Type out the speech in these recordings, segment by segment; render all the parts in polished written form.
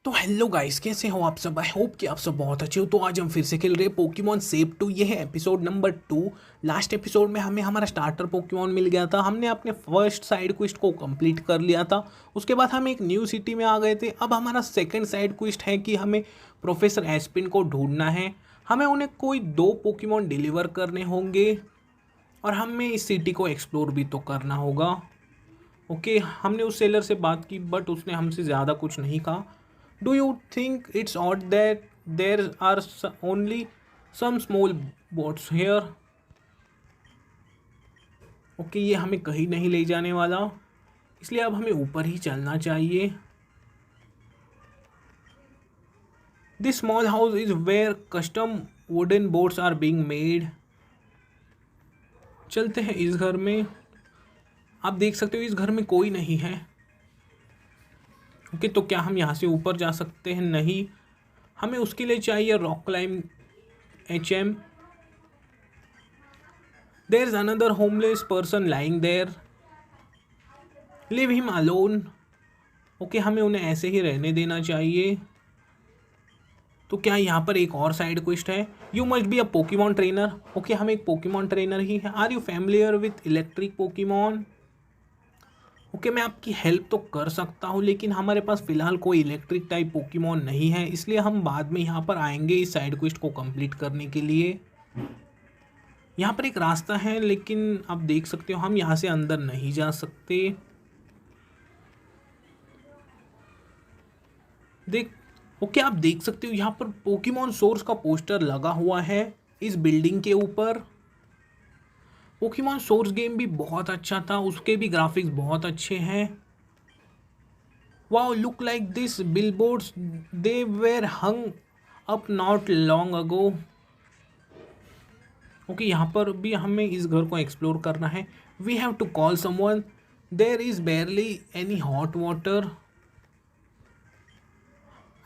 तो hello guys, कैसे हो आप सब। आई होप कि आप सब बहुत अच्छे हो। तो आज हम फिर से खेल रहे हैं पोकेमॉन सेप 2। ये है एपिसोड नंबर 2। लास्ट एपिसोड में हमें हमारा स्टार्टर पोकेमॉन मिल गया था। हमने अपने फर्स्ट साइड क्वेस्ट को कंप्लीट कर लिया था। उसके बाद हम एक न्यू सिटी में आ गए थे। अब हमारा सेकंड साइड क्वेस्ट है कि हमें प्रोफेसर एस्पिन को ढूंढना है। हमें उन्हें कोई 2 पोकेमॉन डिलीवर करने होंगे और हमें इस सिटी को एक्सप्लोर भी तो करना होगा। ओके, हमने उस सेलर से बात की बट उसने हमसे ज़्यादा कुछ नहीं कहा। Do you think it's odd that there are only some small boats here. Okay, ये हमें कहीं नहीं ले जाने वाला, इसलिए अब हमें ऊपर ही चलना चाहिए। This small house is where custom wooden boats are being made. चलते हैं इस घर में। आप देख सकते हो इस घर में कोई नहीं है। ओके, तो क्या हम यहाँ से ऊपर जा सकते हैं? नहीं, हमें उसके लिए चाहिए rock climb HM। There is another homeless person lying there, leave him alone. Okay, हमें उन्हें ऐसे ही रहने देना चाहिए। तो क्या यहाँ पर एक और साइड क्वेस्ट है? You must be a Pokemon trainer. Okay, हम एक पोकेमॉन ट्रेनर ही है। Are you familiar with electric Pokemon? Okay, मैं आपकी हेल्प तो कर सकता हूँ, लेकिन हमारे पास फ़िलहाल कोई इलेक्ट्रिक टाइप पोकेमॉन नहीं है, इसलिए हम बाद में यहाँ पर आएंगे इस साइड क्वेस्ट को कंप्लीट करने के लिए। यहाँ पर एक रास्ता है, लेकिन आप देख सकते हो हम यहाँ से अंदर नहीं जा सकते। देख ओके, आप देख सकते हो यहाँ पर पोकेमॉन सोर्स का पोस्टर लगा हुआ है इस बिल्डिंग के ऊपर। पोकेमॉन सोर्स गेम भी बहुत अच्छा था, उसके भी ग्राफिक्स बहुत अच्छे हैं। Wow, look like this billboards, they were hung up not long ago. Okay, यहाँ पर भी हमें इस घर को एक्सप्लोर करना है। We have to call someone, there is barely any hot water.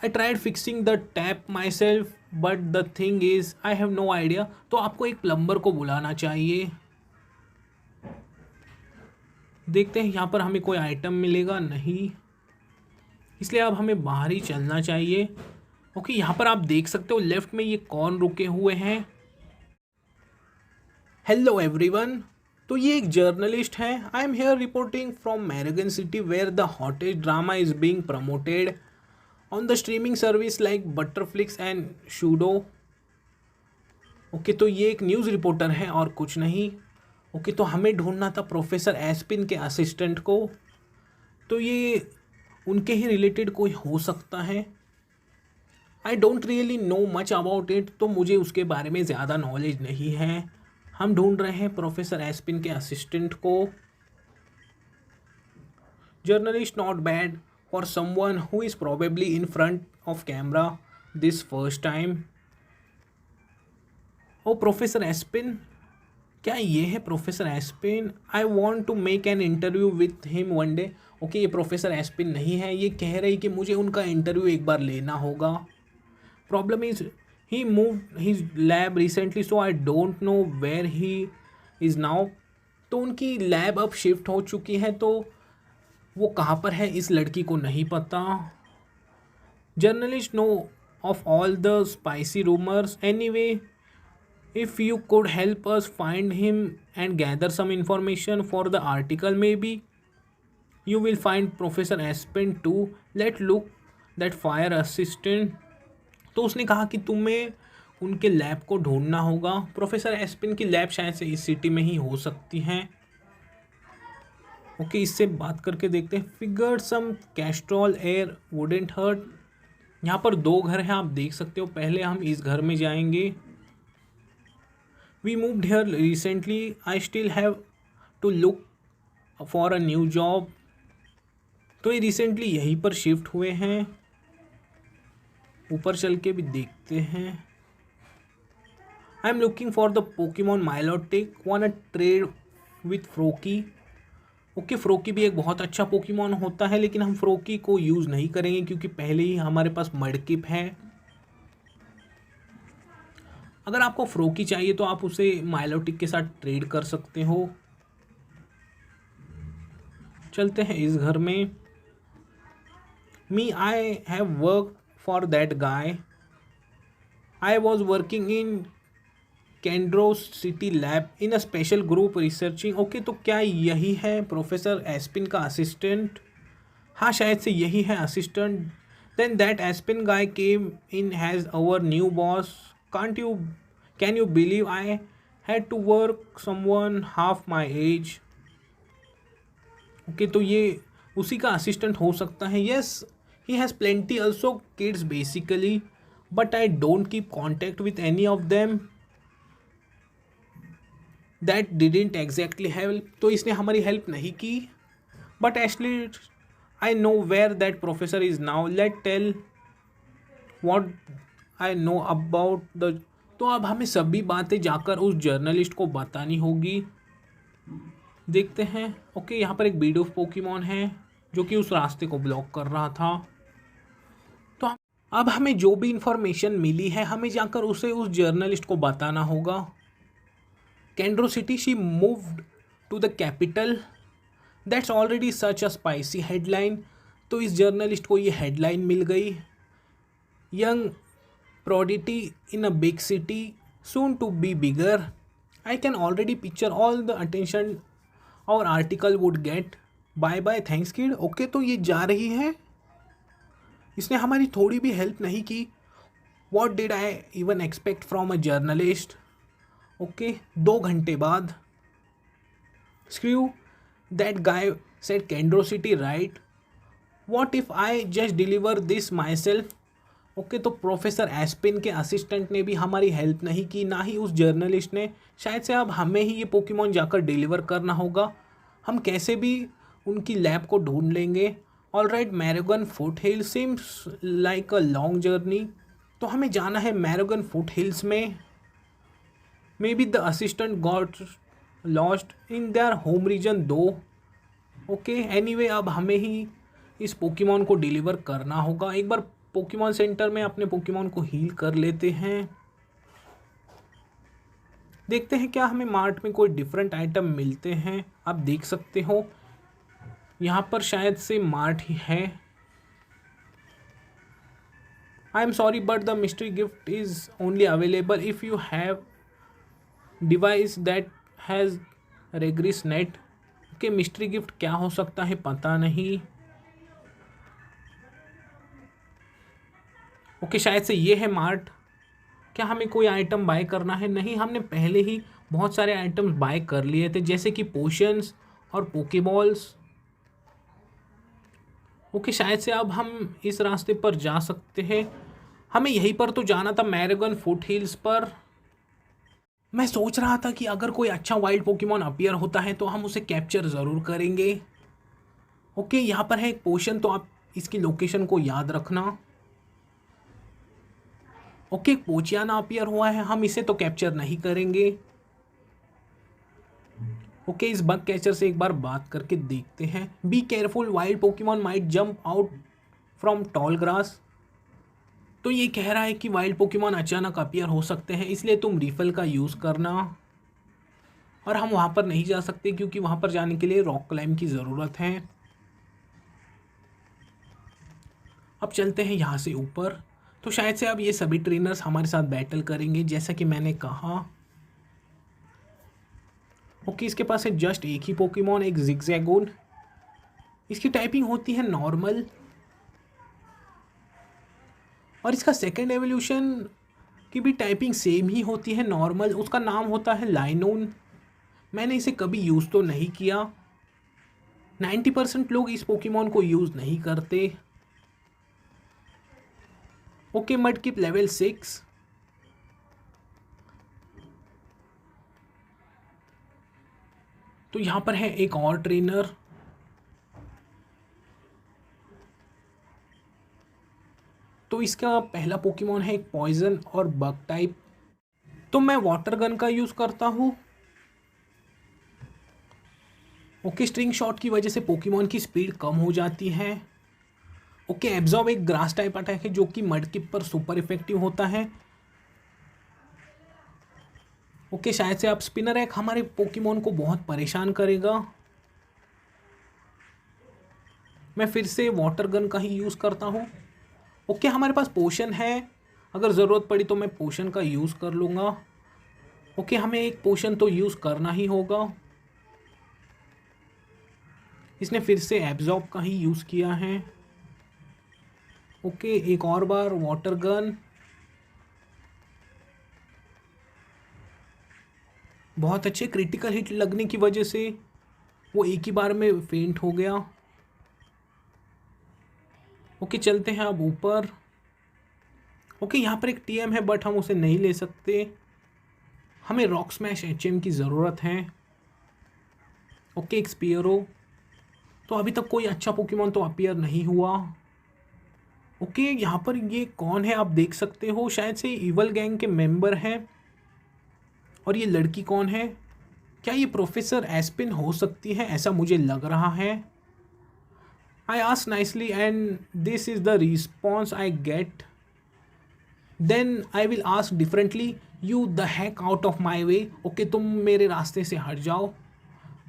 I tried fixing the tap myself but the thing is I have no idea. तो आपको एक प्लम्बर को बुलाना चाहिए। देखते हैं यहाँ पर हमें कोई आइटम मिलेगा नहीं, इसलिए अब हमें बाहर ही चलना चाहिए। ओके, यहाँ पर आप देख सकते हो लेफ्ट में ये कौन रुके हुए हैं। Hello everyone. तो ये एक जर्नलिस्ट है। I am here reporting from Maregan city where the hottest drama is being promoted on the streaming service like Butterflix and Shudo. Okay, तो ये एक न्यूज़ रिपोर्टर है और कुछ नहीं। ओके, तो हमें ढूंढना था प्रोफेसर एस्पिन के असिस्टेंट को। तो ये उनके ही रिलेटेड कोई हो सकता है। I don't really know much about it, तो मुझे उसके बारे में ज़्यादा नॉलेज नहीं है। हम ढूंढ रहे हैं प्रोफेसर एस्पिन के असिस्टेंट को। Journalist not bad for someone who is probably in front of camera this first time. Oh professor Aspin, क्या ये है professor Aspin? I want to make an interview with him one day. Okay, ये professor Aspin नहीं है। ये कह रही कि मुझे उनका इंटरव्यू एक बार लेना होगा। Problem is he moved his lab recently, so I don't know where he is now. तो उनकी लैब अब शिफ्ट हो चुकी है, तो वो कहाँ पर है इस लड़की को नहीं पता। Journalist know of all the spicy rumours anyway. If you could help us find him and gather some information for the article, maybe you will find Professor Aspen too. Let's look that fire assistant. तो उसने कहा कि तुम्हें उनके lab को ढूंढना होगा। Professor एस्पिन की लैब शायद से इस सिटी में ही हो सकती हैं। ओके, इससे बात करके देखते हैं। फिगर सम कैस्ट्रॉल एयर वुडेंट हर्ट। यहाँ पर 2 घर हैं, आप देख सकते हो। पहले हम इस घर में जाएंगे। We moved here recently. I still have to look for a new job. तो ये रिसेंटली यहीं पर शिफ्ट हुए हैं। ऊपर चल के भी देखते हैं। I am looking for the Pokemon Milotic, want trade with Froakie. Okay, Froakie भी एक बहुत अच्छा पोकेमॉन होता है, लेकिन हम फ्रोकी को यूज़ नहीं करेंगे क्योंकि पहले ही हमारे पास मडकिप है। अगर आपको फ्रोकी चाहिए तो आप उसे माइलोटिक के साथ ट्रेड कर सकते हो। चलते हैं इस घर में। Me, I have worked for that guy. I was working in Candro city lab in a special group researching. Okay, तो क्या यही है प्रोफेसर एस्पिन का असिस्टेंट? हाँ, शायद से यही है assistant. Then that Aspin guy came in has our new boss. Can't you can you believe I had to work someone half my age. Okay, तो ये उसी का असिस्टेंट हो सकता है। Yes, he has plenty also kids basically, but I don't keep contact with any of them. That didn't exactly help, तो इसने हमारी हेल्प नहीं की। But actually I know where that professor is now. Let tell what I know about the. तो अब हमें सभी बातें जाकर उस जर्नलिस्ट को बतानी होगी। देखते हैं। ओके, यहाँ पर एक बीड ऑफ पोकेमॉन है जो कि उस रास्ते को ब्लॉक कर रहा था। तो अब हमें जो भी इंफॉर्मेशन मिली है हमें जाकर उसे उस जर्नलिस्ट को बताना होगा। Candro city, she moved to the capital. That's already such a spicy headline. तो इस जर्नलिस्ट को ये हेडलाइन मिल गई। Young prodigy in a big city, soon to be bigger. I can already picture all the attention our article would get. Bye bye, thanks kid. Okay, तो ये जा रही है। इसने हमारी थोड़ी भी हेल्प नहीं की। What did I even expect from a journalist. Okay, 2 घंटे बाद। Screw that guy said Candro city right. What if I just deliver this myself. Okay, तो प्रोफेसर एस्पिन के असिस्टेंट ने भी हमारी हेल्प नहीं की, ना ही उस जर्नलिस्ट ने। शायद से अब हमें ही ये पोकेमॉन जाकर डिलीवर करना होगा। हम कैसे भी उनकी लैब को ढूंढ लेंगे। Alright, Marogan foothills seems like a long journey. तो हमें जाना है मैरोगन फुट हिल्स में। Maybe the assistant got lost in their home region though. Okay, anyway अब हमें ही इस पोकेमॉन को डिलीवर करना होगा। एक बार पोकेमॉन सेंटर में अपने पोकेमॉन को हील कर लेते हैं। देखते हैं क्या हमें मार्ट में कोई डिफरेंट आइटम मिलते हैं। आप देख सकते हो यहाँ पर शायद से मार्ट ही है। I am sorry but the mystery gift is only available if you have device that has रेग्रिस नेट। ओके, मिस्ट्री गिफ्ट क्या हो सकता है पता नहीं। ओके, शायद से ये है मार्ट। क्या हमें कोई आइटम बाय करना है? नहीं, हमने पहले ही बहुत सारे आइटम्स बाय कर लिए थे जैसे कि पोशंस और पोकेबॉल्स। ओके, शायद से अब हम इस रास्ते पर जा सकते हैं। हमें यहीं पर तो जाना था, मैरोगन फुट हिल्स पर। मैं सोच रहा था कि अगर कोई अच्छा वाइल्ड पोकेमॉन अपीयर होता है तो हम उसे कैप्चर ज़रूर करेंगे। ओके, यहाँ पर है एक पोशन, तो आप इसकी लोकेशन को याद रखना। ओके, पोचियाना अपीयर हुआ है, हम इसे तो कैप्चर नहीं करेंगे। ओके, इस बग कैचर से एक बार बात करके देखते हैं। Be careful, wild Pokemon might jump out from tall grass. तो ये कह रहा है कि वाइल्ड पोकेमॉन अचानक अपीयर हो सकते हैं, इसलिए तुम रिफल का यूज़ करना। और हम वहाँ पर नहीं जा सकते क्योंकि वहाँ पर जाने के लिए रॉक क्लाइंब की ज़रूरत है। अब चलते हैं यहाँ से ऊपर। तो शायद से अब ये सभी ट्रेनर्स हमारे साथ बैटल करेंगे जैसा कि मैंने कहा। ओके, इसके पास है जस्ट एक ही पोकेमॉन, एक जिगजैगोन। इसकी टाइपिंग होती है नॉर्मल। और इसका सेकंड एवोल्यूशन की भी टाइपिंग सेम ही होती है, नॉर्मल। उसका नाम होता है लाइनोन। मैंने इसे कभी यूज़ तो नहीं किया। 90% लोग इस पोकेमॉन को यूज़ नहीं करते। Okay, Mudkip level 6। तो यहाँ पर है एक और ट्रेनर। तो इसका पहला पोकेमॉन है एक पॉइजन और बग टाइप। तो मैं वाटर गन का यूज़ करता हूँ। ओके, स्ट्रिंग शॉट की वजह से पोकेमॉन की स्पीड कम हो जाती है। ओके, एब्जॉर्ब एक ग्रास टाइप अटैक है जो कि मडकिप पर सुपर इफेक्टिव होता है। ओके, शायद से अब स्पिनर एक हमारे पोकेमॉन को बहुत परेशान करेगा। मैं फिर से वाटर गन का ही यूज़ करता हूँ। ओके, हमारे पास पोशन है, अगर ज़रूरत पड़ी तो मैं पोशन का यूज़ कर लूँगा। ओके, हमें एक पोशन तो यूज़ करना ही होगा। इसने फिर से एब्जॉर्ब का ही यूज़ किया है। ओके, एक और बार वाटर गन। बहुत अच्छे, क्रिटिकल हिट लगने की वजह से वो एक ही बार में फेंट हो गया। ओके, चलते हैं अब ऊपर। ओके, यहाँ पर एक टीएम है बट हम उसे नहीं ले सकते, हमें रॉक स्मैश एचएम की ज़रूरत है। ओके, एक स्पीयरो। तो अभी तक कोई अच्छा पोकेमॉन तो अपीयर नहीं हुआ। ओके, यहाँ पर ये कौन है आप देख सकते हो, शायद से इवल गैंग के मेंबर हैं। और ये लड़की कौन है? क्या ये प्रोफेसर एस्पिन हो सकती है? ऐसा मुझे लग रहा है। I ask nicely and this is the response I get, then I will ask differently, you the hack out of my way. Okay, तुम मेरे रास्ते से हट जाओ,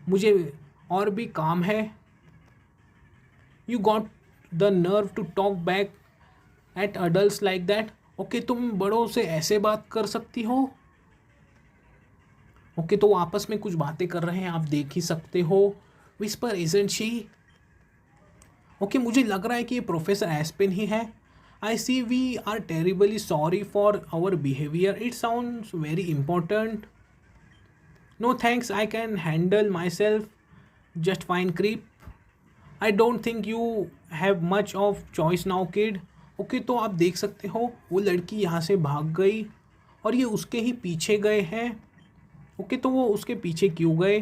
मुझे और भी काम है। You got the nerve to talk back at adult like that. Okay, तुम बड़ों से ऐसे बात कर सकती हो? ओके, तो वो आपस में कुछ बातें कर रहे हैं, आप देख ही सकते हो। Whisper isn't she. ओके, मुझे लग रहा है कि ये प्रोफेसर एस्पिन ही है। I see we are terribly sorry for our behaviour, it sounds very important. No thanks, I can handle myself just fine creep. I don't think you have much of choice now kid. Okay, तो आप देख सकते हो वो लड़की यहाँ से भाग गई और ये उसके ही पीछे गए हैं। ओके, तो वो उसके पीछे क्यों गए?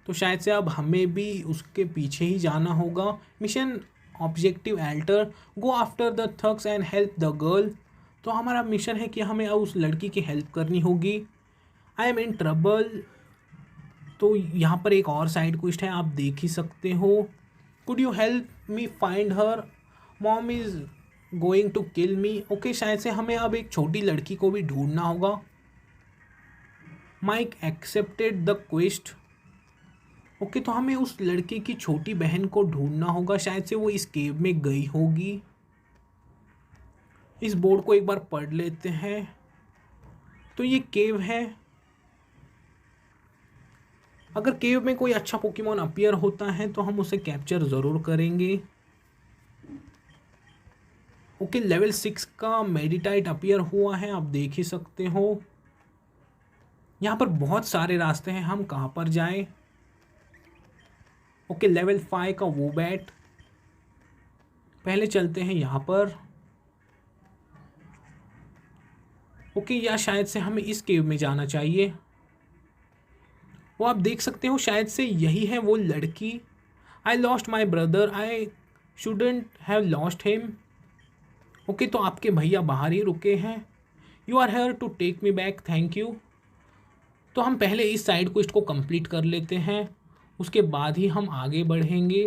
तो शायद से अब हमें भी उसके पीछे ही जाना होगा। Mission objective alter, go after the thugs and help the girl. तो हमारा मिशन है कि हमें अब उस लड़की की हेल्प करनी होगी। I am in trouble. तो यहाँ पर एक और साइड क्वेस्ट है, आप देख ही सकते हो। Could you help me find her, mom is going to kill me. Okay, शायद से हमें अब एक छोटी लड़की को भी ढूंढना होगा। Mike accepted the quest. Okay, तो हमें उस लड़के की छोटी बहन को ढूंढना होगा, शायद से वो इस केव में गई होगी। इस बोर्ड को एक बार पढ़ लेते हैं। तो ये केव है, अगर केव में कोई अच्छा पोकेमॉन अपीयर होता है तो हम उसे कैप्चर ज़रूर करेंगे। ओके, लेवल 6 का मेडिटाइट अपीयर हुआ है, आप देख ही सकते हो। यहाँ पर बहुत सारे रास्ते हैं, हम कहाँ पर जाएं? ओके, लेवल 5 का वो बैट। पहले चलते हैं यहाँ पर। ओके, या शायद से हमें इस केव में जाना चाहिए। वो आप देख सकते हो, शायद से यही है वो लड़की। I lost my brother, I shouldn't have lost him. Okay, तो आपके भैया बाहर ही रुके हैं। You are here to take me back, thank you. तो हम पहले इस साइड क्वेस्ट को कंप्लीट कर लेते हैं, उसके बाद ही हम आगे बढ़ेंगे।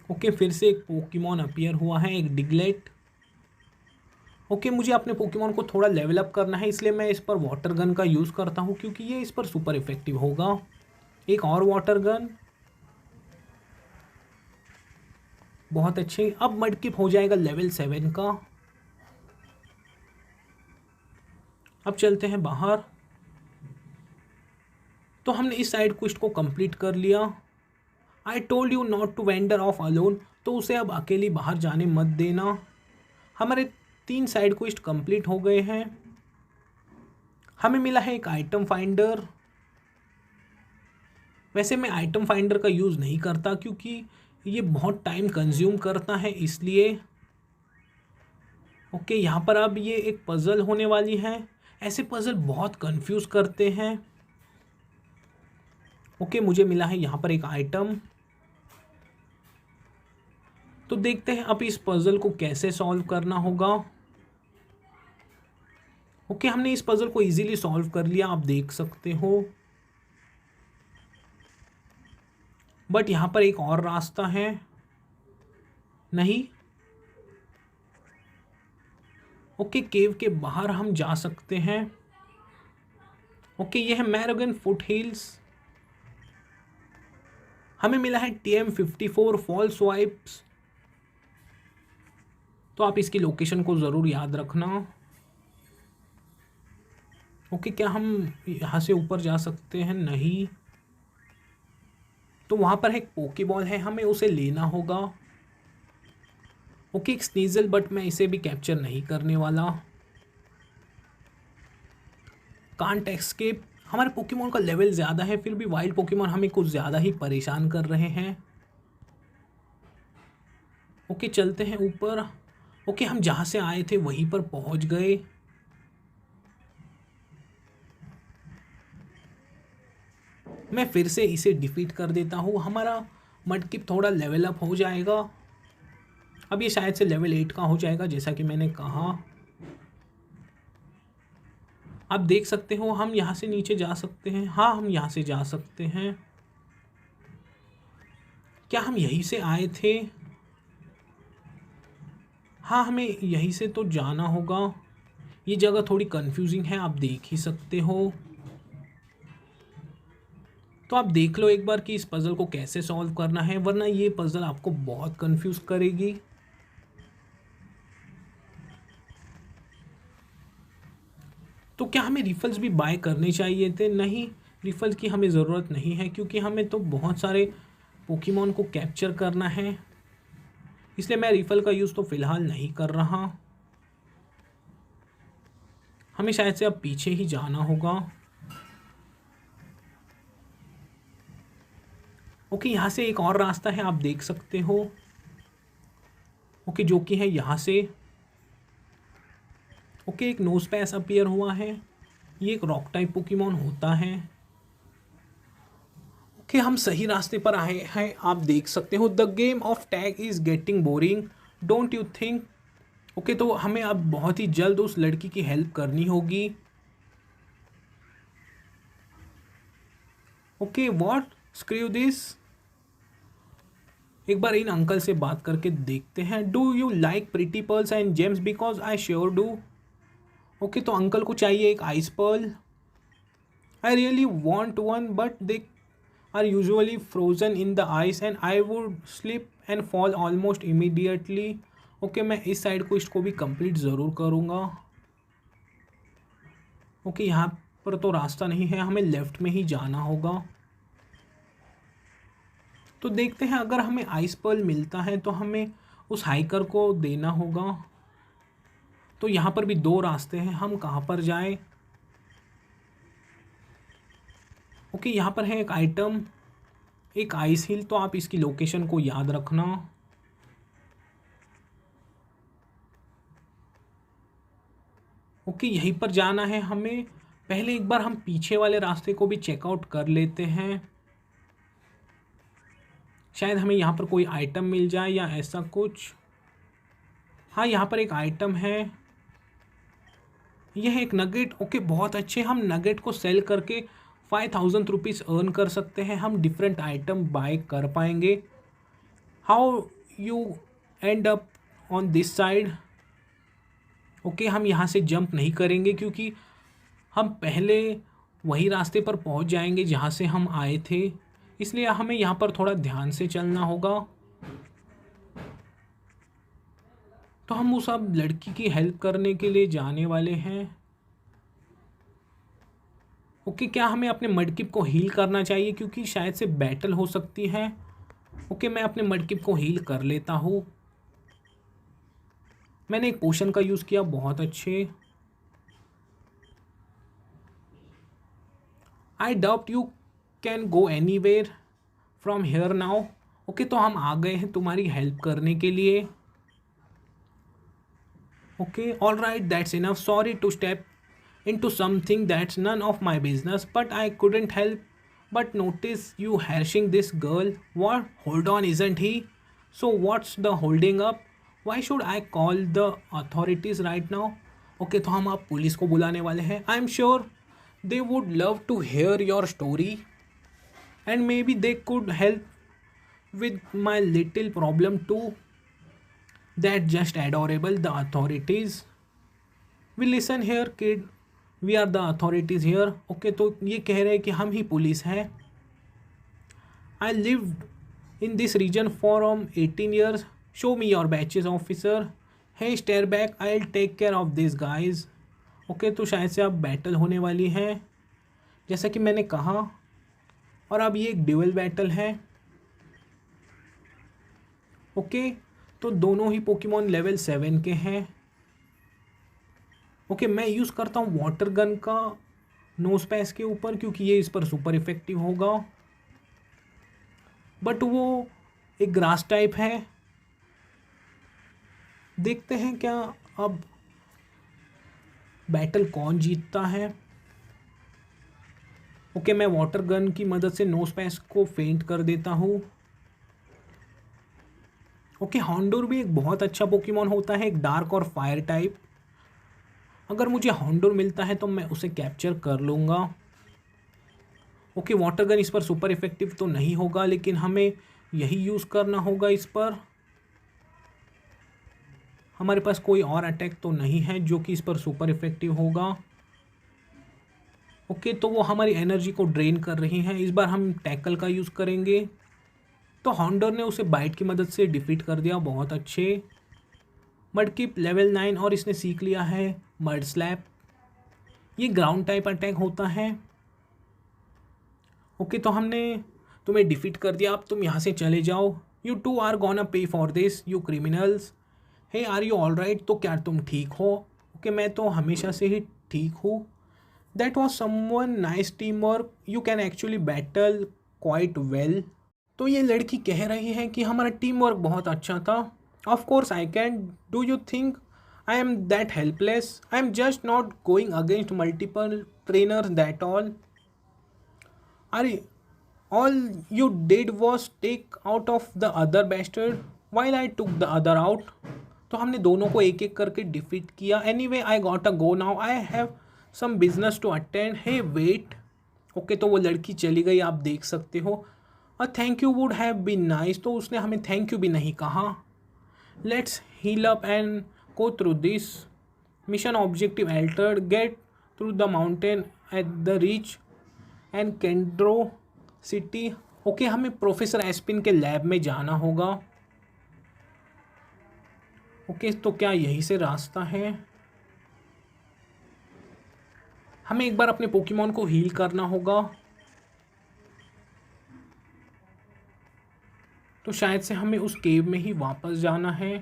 ओके, फिर से एक पोकेमॉन अपीयर हुआ है, एक डिगलेट। ओके, मुझे अपने पोकेमॉन को थोड़ा लेवल अप करना है, इसलिए मैं इस पर वाटर गन का यूज़ करता हूँ क्योंकि ये इस पर सुपर इफेक्टिव होगा। एक और वाटर गन, बहुत अच्छे। अब मडकिप हो जाएगा लेवल 7 का। अब चलते हैं बाहर। तो हमने इस साइड क्वेस्ट को कंप्लीट कर लिया। I told you not to wander off alone, तो उसे अब अकेली बाहर जाने मत देना। हमारे 3 साइड क्वेस्ट कंप्लीट हो गए हैं। हमें मिला है एक आइटम फाइंडर। वैसे मैं आइटम फाइंडर का यूज़ नहीं करता क्योंकि ये बहुत टाइम कंज्यूम करता है, इसलिए। ओके, यहाँ पर अब ये एक पज़ल होने वाली है। ऐसे पज़ल बहुत कंफ्यूज करते हैं। ओके, मुझे मिला है यहाँ पर एक आइटम। तो देखते हैं अब इस पज़ल को कैसे सॉल्व करना होगा। ओके, हमने इस पज़ल को इजीली सॉल्व कर लिया, आप देख सकते हो। बट यहाँ पर एक और रास्ता है, नहीं। ओके, केव के बाहर हम जा सकते हैं। ओके, ये है मैरोगन फुट हिल्स। हमें मिला है TM54 फॉल्स वाइब्स। तो आप इसकी लोकेशन को ज़रूर याद रखना। ओके, क्या हम यहाँ से ऊपर जा सकते हैं? नहीं। तो वहाँ पर एक पोकेबॉल है, हमें उसे लेना होगा। ओके, एक स्नीजल, बट मैं इसे भी कैप्चर नहीं करने वाला। Can't escape. हमारे पोकेमॉन का लेवल ज़्यादा है, फिर भी वाइल्ड पोकेमॉन हमें कुछ ज़्यादा ही परेशान कर रहे हैं। ओके, चलते हैं ऊपर। ओके, हम जहाँ से आए थे वहीं पर पहुँच गए। मैं फिर से इसे डिफीट कर देता हूँ, हमारा मडकिप थोड़ा लेवल अप हो जाएगा। अब ये शायद से लेवल 8 का हो जाएगा, जैसा कि मैंने कहा। आप देख सकते हो हम यहाँ से नीचे जा सकते हैं। हाँ, हम यहाँ से जा सकते हैं। क्या हम यहीं से आए थे? हाँ, हमें यहीं से तो जाना होगा। ये जगह थोड़ी कंफ्यूजिंग है, आप देख ही सकते हो। तो आप देख लो एक बार कि इस पज़ल को कैसे सॉल्व करना है, वरना ये पज़ल आपको बहुत कंफ्यूज करेगी। तो क्या हमें रिफल्स भी बाय करने चाहिए थे? नहीं, रिफल्स की हमें ज़रूरत नहीं है, क्योंकि हमें तो बहुत सारे पोकेमॉन को कैप्चर करना है। इसलिए मैं रिफल का यूज़ तो फ़िलहाल नहीं कर रहा। हमें शायद से अब पीछे ही जाना होगा। ओके, यहाँ से एक और रास्ता है, आप देख सकते हो। ओके, जो कि है यहाँ से। ओके, एक नोज़पैस अपीयर हुआ है। ये एक रॉक टाइप पोकेमॉन होता है। ओके, हम सही रास्ते पर आए हैं, आप देख सकते हो। The game of tag is getting boring, don't you think? Okay, तो हमें अब बहुत ही जल्द उस लड़की की हेल्प करनी होगी। Okay, what, screw this. एक बार इन अंकल से बात करके देखते हैं। Do you like pretty pearls and gems? Because I sure do. Okay, तो अंकल को चाहिए एक ice pearl. I really want one, but they are usually frozen in the ice and I would slip and fall almost immediately. Okay, मैं इस side को इसको भी complete ज़रूर करूँगा। ओके, यहाँ पर तो रास्ता नहीं है, हमें लेफ़्ट में ही जाना होगा। तो देखते हैं, अगर हमें आइस पर्ल मिलता है तो हमें उस हाइकर को देना होगा। तो यहाँ पर भी दो रास्ते हैं, हम कहाँ पर जाएं? ओके, यहाँ पर है एक आइटम, एक आइस हिल। तो आप इसकी लोकेशन को याद रखना। ओके, यहीं पर जाना है हमें। पहले एक बार हम पीछे वाले रास्ते को भी चेकआउट कर लेते हैं, शायद हमें यहाँ पर कोई आइटम मिल जाए या ऐसा कुछ। हाँ, यहाँ पर एक आइटम है, यह एक नगेट। ओके, बहुत अच्छे, हम नगेट को सेल करके 5000 रुपीज़ अर्न कर सकते हैं। हम डिफरेंट आइटम बाय कर पाएंगे। How you and up on this side? Okay, हम यहाँ से जंप नहीं करेंगे, क्योंकि हम पहले वही रास्ते पर पहुँच जाएंगे जहाँ से हम आए थे। इसलिए हमें यहाँ पर थोड़ा ध्यान से चलना होगा। तो हम उस अब लड़की की हेल्प करने के लिए जाने वाले हैं। ओके, क्या हमें अपने मडकिप को हील करना चाहिए, क्योंकि शायद से बैटल हो सकती है। ओके, मैं अपने मडकिप को हील कर लेता हूँ। मैंने एक पोशन का यूज़ किया, बहुत अच्छे। I doubt you can go anywhere from here now. Okay, तो हम आ गए हैं तुम्हारी हेल्प करने के लिए। Okay, all right, that's enough. Sorry to step into something that's none of my business, but I couldn't help but notice you harassing this girl. What? Hold on, isn't he? So what's the holding up? Why should I call the authorities right now? Okay, तो हम आप police को बुलाने वाले हैं। I'm sure they would love to hear your story and maybe they could help with my little problem too. That's just adorable. The authorities will listen here, kid. We are the authorities here. Okay, तो ये कह रहे हैं कि हम ही police हैं। I live in this region from 18 years, show me your badges officer, hey stare back, I will take care of this guys. Okay, तो शायद से अब बैटल होने वाली है जैसा कि मैंने कहा, और अब ये एक ड्यूअल बैटल है। ओके, तो दोनों ही पोकेमॉन लेवल 7 के हैं। ओके, मैं यूज़ करता हूँ वाटर गन का नोस्पैस के ऊपर क्योंकि ये इस पर सुपर इफेक्टिव होगा, बट वो एक ग्रास टाइप है। देखते हैं क्या अब बैटल कौन जीतता है। ओके, मैं वाटर गन की मदद से नोस्पैस को फेंट कर देता हूँ। ओके, हॉन्डोर भी एक बहुत अच्छा पोकेमॉन होता है, एक डार्क और फायर टाइप। अगर मुझे हॉन्डोर मिलता है तो मैं उसे कैप्चर कर लूँगा। ओके, वाटर गन इस पर सुपर इफेक्टिव तो नहीं होगा, लेकिन हमें यही यूज़ करना होगा इस पर। हमारे पास कोई और अटैक तो नहीं है जो कि इस पर सुपर इफेक्टिव होगा। ओके, तो वो हमारी एनर्जी को ड्रेन कर रही हैं। इस बार हम टैकल का यूज़ करेंगे। तो हॉन्डोर ने उसे बाइट की मदद से डिफीट कर दिया, बहुत अच्छे। मडकिप लेवल 9 और इसने सीख लिया है मड स्लैप। ये ग्राउंड टाइप अटैक होता है। ओके, तो हमने तुम्हें डिफीट कर दिया, अब तुम यहाँ से चले जाओ। You two are gonna pay for this you criminals. Hey are you all right, तो क्या तुम ठीक हो? ओके, मैं तो हमेशा से ही ठीक हूँ। That was someone nice team work, you can actually battle quite well. तो ये लड़की कह रही है कि हमारा टीम वर्क बहुत अच्छा था। Of course I can, do you think I am that helpless? I am just not going against multiple trainer that all. अरे, all you did was take out of the other bastard while I took the other out। तो हमने दोनों को एक एक करके defeat किया। Anyway I got a go now, I have some business to attend. Hey wait. Okay, तो वो लड़की चली गई, आप देख सकते हो। और thank you would have been nice, तो उसने हमें थैंक यू भी नहीं कहा। Let's heal up and go through this mission objective altered, get through the mountain at the reach and Kendro city. Okay, हमें प्रोफेसर एस्पिन के लैब में जाना होगा। ओके, तो क्या यही से रास्ता है? हमें एक बार अपने पोकेमॉन को हील करना होगा, तो शायद से हमें उस केव में ही वापस जाना है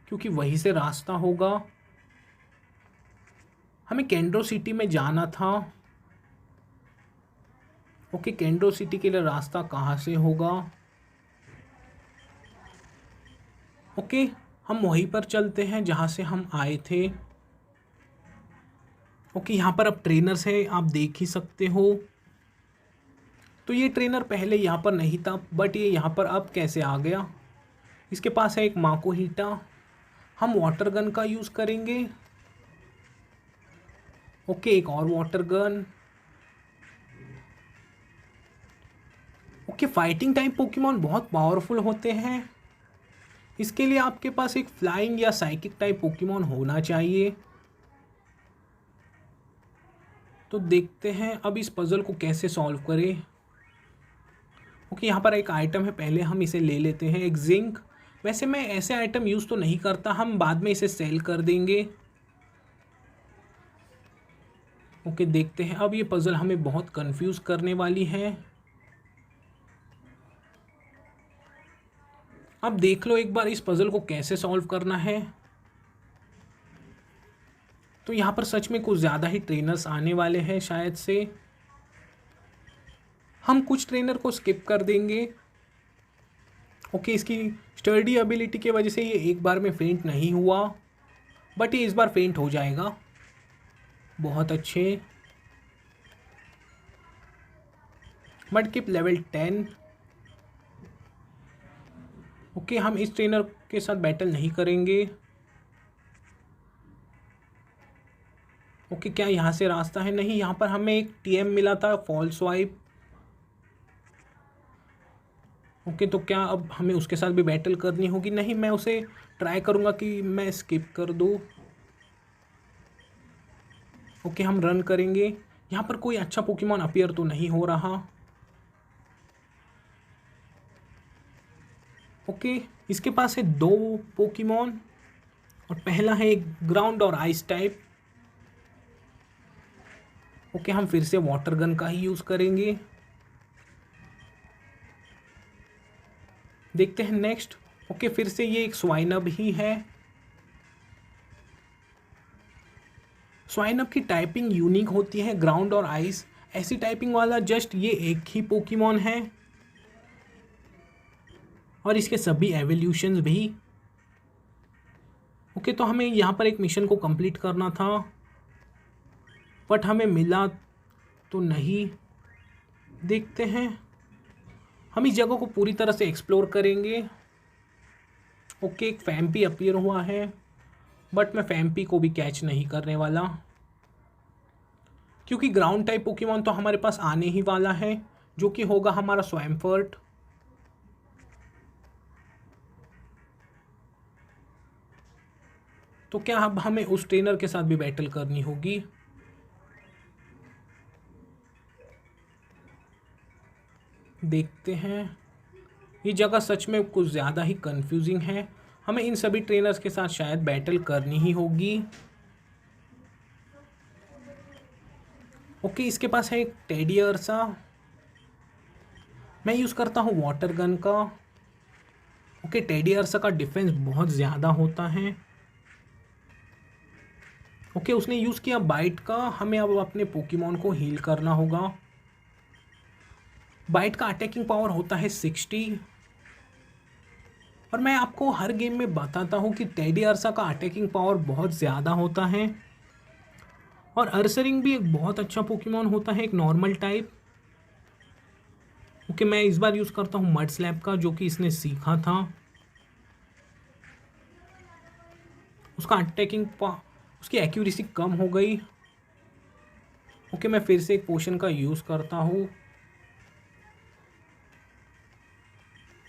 क्योंकि वहीं से रास्ता होगा। हमें केंड्रो सिटी में जाना था। ओके, केंड्रो सिटी के लिए रास्ता कहाँ से होगा? ओके, हम वहीं पर चलते हैं जहाँ से हम आए थे। ओके, यहाँ पर अब ट्रेनर्स हैं, आप देख ही सकते हो। तो ये ट्रेनर पहले यहाँ पर नहीं था, बट ये यहाँ पर अब कैसे आ गया? इसके पास है एक माको हीटा। हम वाटर गन का यूज़ करेंगे। ओके, एक और water gun. Okay, fighting type Pokemon बहुत पावरफुल होते हैं। इसके लिए आपके पास एक फ्लाइंग या साइकिक टाइप पोकेमॉन होना चाहिए। तो देखते हैं अब इस पजल को कैसे सॉल्व करें। ओके, यहाँ पर एक आइटम है, पहले हम इसे ले लेते हैं, एक जिंक। वैसे मैं ऐसे आइटम यूज़ तो नहीं करता, हम बाद में इसे सेल कर देंगे। ओके, देखते हैं अब ये पजल हमें बहुत कंफ्यूज करने वाली है। अब देख लो एक बार इस पजल को कैसे सॉल्व करना है। तो यहाँ पर सच में कुछ ज़्यादा ही ट्रेनर्स आने वाले हैं शायद से। हम कुछ ट्रेनर को स्किप कर देंगे। ओके, इसकी स्टर्डी एबिलिटी की वजह से ये एक बार में फेंट नहीं हुआ, बट ये इस बार फेंट हो जाएगा। बहुत अच्छे। मडकिप लेवल 10। ओके, हम इस ट्रेनर के साथ बैटल नहीं करेंगे। ओके, क्या यहाँ से रास्ता है? नहीं, यहाँ पर हमें एक टीएम मिला था, फॉल्स स्वाइप। ओके, तो क्या अब हमें उसके साथ भी बैटल करनी होगी? नहीं, मैं उसे ट्राई करूँगा कि मैं स्किप कर दूँ। ओके, हम रन करेंगे। यहाँ पर कोई अच्छा पोकेमॉन अपीयर तो नहीं हो रहा। ओके, इसके पास है 2 पोकेमॉन और पहला है एक ग्राउंड और आइस टाइप। ओके, हम फिर से वाटर गन का ही यूज़ करेंगे। देखते हैं नेक्स्ट। ओके, फिर से ये एक स्वाइनब ही है। स्वाइनब की टाइपिंग यूनिक होती है, ग्राउंड और आइस ऐसी टाइपिंग वाला जस्ट ये एक ही पोकेमॉन है और इसके सभी एवोल्यूशंस भी। ओके, तो हमें यहाँ पर एक मिशन को कंप्लीट करना था बट हमें मिला तो नहीं। देखते हैं, हम इस जगह को पूरी तरह से एक्सप्लोर करेंगे। ओके, एक फैम्पी अपीयर हुआ है बट मैं फैम्पी को भी कैच नहीं करने वाला क्योंकि ग्राउंड टाइप पोकेमॉन तो हमारे पास आने ही वाला है जो कि होगा हमारा स्वैम्पर्ट। तो क्या अब हमें उस ट्रेनर के साथ भी बैटल करनी होगी? देखते हैं, ये जगह सच में कुछ ज़्यादा ही कंफ्यूजिंग है। हमें इन सभी ट्रेनर्स के साथ शायद बैटल करनी ही होगी। ओके, इसके पास है एक टेडी अर्सा। मैं यूज़ करता हूँ वाटर गन का। ओके, टेडी अर्सा का डिफेंस बहुत ज़्यादा होता है। ओके, उसने यूज़ किया बाइट का। हमें अब अपने पोकेमॉन को हील करना होगा। बाइट का अटैकिंग पावर होता है 60 और मैं आपको हर गेम में बताता हूँ कि टेडी अर्सा का अटैकिंग पावर बहुत ज़्यादा होता है और अर्सरिंग भी एक बहुत अच्छा पोकेमॉन होता है, एक नॉर्मल टाइप। ओके, मैं इस बार यूज़ करता हूँ मड स्लैप का जो कि इसने सीखा था। उसका उसकी एक्यूरेसी कम हो गई। ओके, मैं फिर से एक पोशन का यूज़ करता हूँ।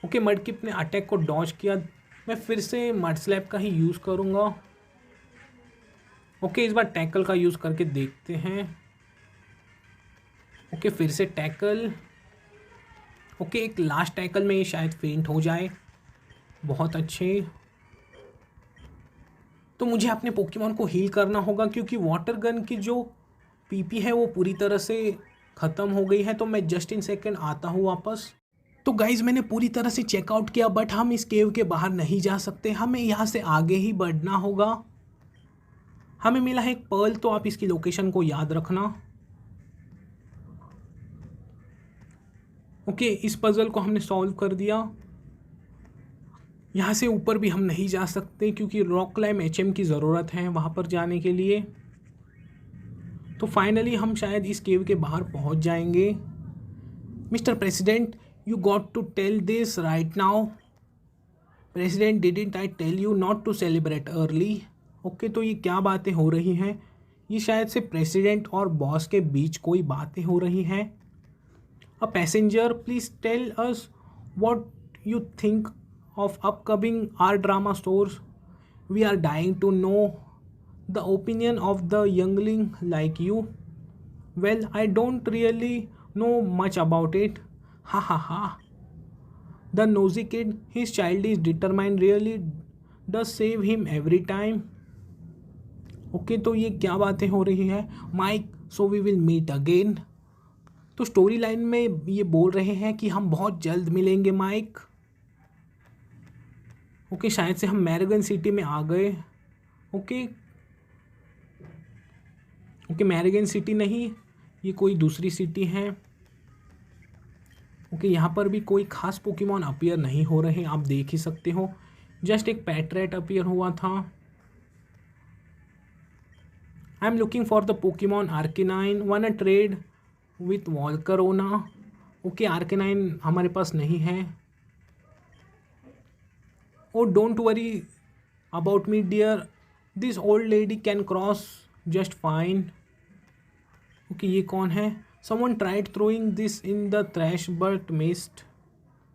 ओके, मडकिप ने अटैक को डॉज किया। मैं फिर से मड स्लैप का ही यूज़ करूँगा। ओके, इस बार टैकल का यूज़ करके देखते हैं। ओके, फिर से टैकल। ओके, एक लास्ट टैकल में ये शायद फेंट हो जाए। बहुत अच्छे। तो मुझे अपने पोकेमॉन को हील करना होगा क्योंकि वाटर गन की जो पीपी है वो पूरी तरह से ख़त्म हो गई है। तो मैं जस्ट इन सेकेंड आता हूँ वापस। तो गाइज़, मैंने पूरी तरह से चेकआउट किया बट हम इस केव के बाहर नहीं जा सकते। हमें यहाँ से आगे ही बढ़ना होगा। हमें मिला है एक पर्ल, तो आप इसकी लोकेशन को याद रखना। ओके, इस पजल को हमने सॉल्व कर दिया। यहाँ से ऊपर भी हम नहीं जा सकते क्योंकि रॉक क्लाइम एचएम की ज़रूरत है वहाँ पर जाने के लिए। तो फाइनली हम शायद इस केव के बाहर पहुँच जाएंगे। Mister president, you got to tell this right now. President, didn't I tell you not to celebrate early? Okay, तो ये क्या बातें हो रही हैं? ये शायद से प्रेसिडेंट और बॉस के बीच कोई बातें हो रही हैं। A passenger, please tell us what you think of upcoming art drama stores. We are dying to know the opinion of the youngling like you. Well, I don't really know much about it. Ha ha ha. The nosy kid, his child is determined, really does save him every time. Okay, तो ये क्या बातें हो रही हैं? Mike, so we will meet again. तो story line में ये बोल रहे हैं कि हम बहुत जल्द मिलेंगे माइक। ओके, शायद से हम मैरागन सिटी में आ गए। ओके, मैरागन सिटी नहीं, ये कोई दूसरी सिटी है। ओके, यहाँ पर भी कोई खास पोकेमॉन अपीयर नहीं हो रहे, आप देख ही सकते हो। जस्ट एक पैट्रेट अपीयर हुआ था। I am looking for the Pokemon Arcanine, one a trade with Volcarona. Okay, Arcanine हमारे पास नहीं है। Oh, don't worry about me, dear. This old lady can cross just fine. Okay, ये कौन है? Someone tried throwing this in the trash but missed.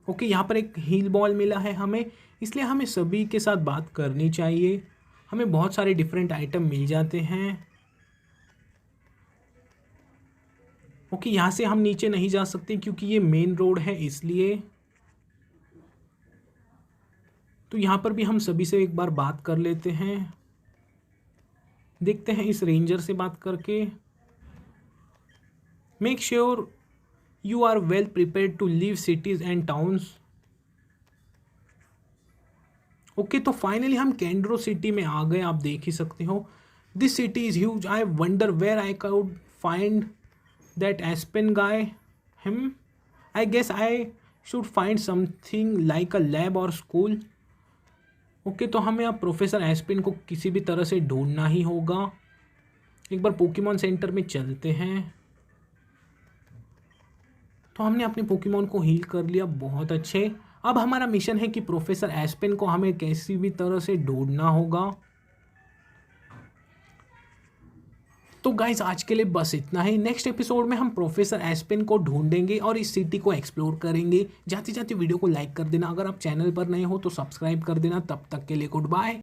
Okay, यहाँ पर एक हील बॉल मिला है हमें, इसलिए हमें सभी के साथ बात करनी चाहिए। हमें बहुत सारे डिफरेंट आइटम मिल जाते हैं। ओके, यहाँ से हम नीचे नहीं जा सकते क्योंकि ये मेन रोड है, इसलिए। तो यहाँ पर भी हम सभी से एक बार बात कर लेते हैं, देखते हैं इस रेंजर से बात करके। Make sure you are well prepared to leave cities and towns. Okay, तो फाइनली हम कैंड्रो सिटी में आ गए, आप देख ही सकते हो। This city is huge, I wonder where I could find that Aspen guy him. I guess I should find something like a lab or school. Okay, तो हमें अब प्रोफेसर एस्पेन को किसी भी तरह से ढूंढना ही होगा। एक बार पोकेमॉन सेंटर में चलते हैं। तो हमने अपने पोकेमॉन को हील कर लिया, बहुत अच्छे। अब हमारा मिशन है कि प्रोफेसर एस्पेन को हमें किसी भी तरह से ढूंढना होगा। तो गाइस आज के लिए बस इतना ही। नेक्स्ट एपिसोड में हम प्रोफेसर एस्पेन को ढूंढेंगे और इस सिटी को एक्सप्लोर करेंगे। जाते जाते वीडियो को लाइक कर देना, अगर आप चैनल पर नए हो तो सब्सक्राइब कर देना। तब तक के लिए गुड बाय।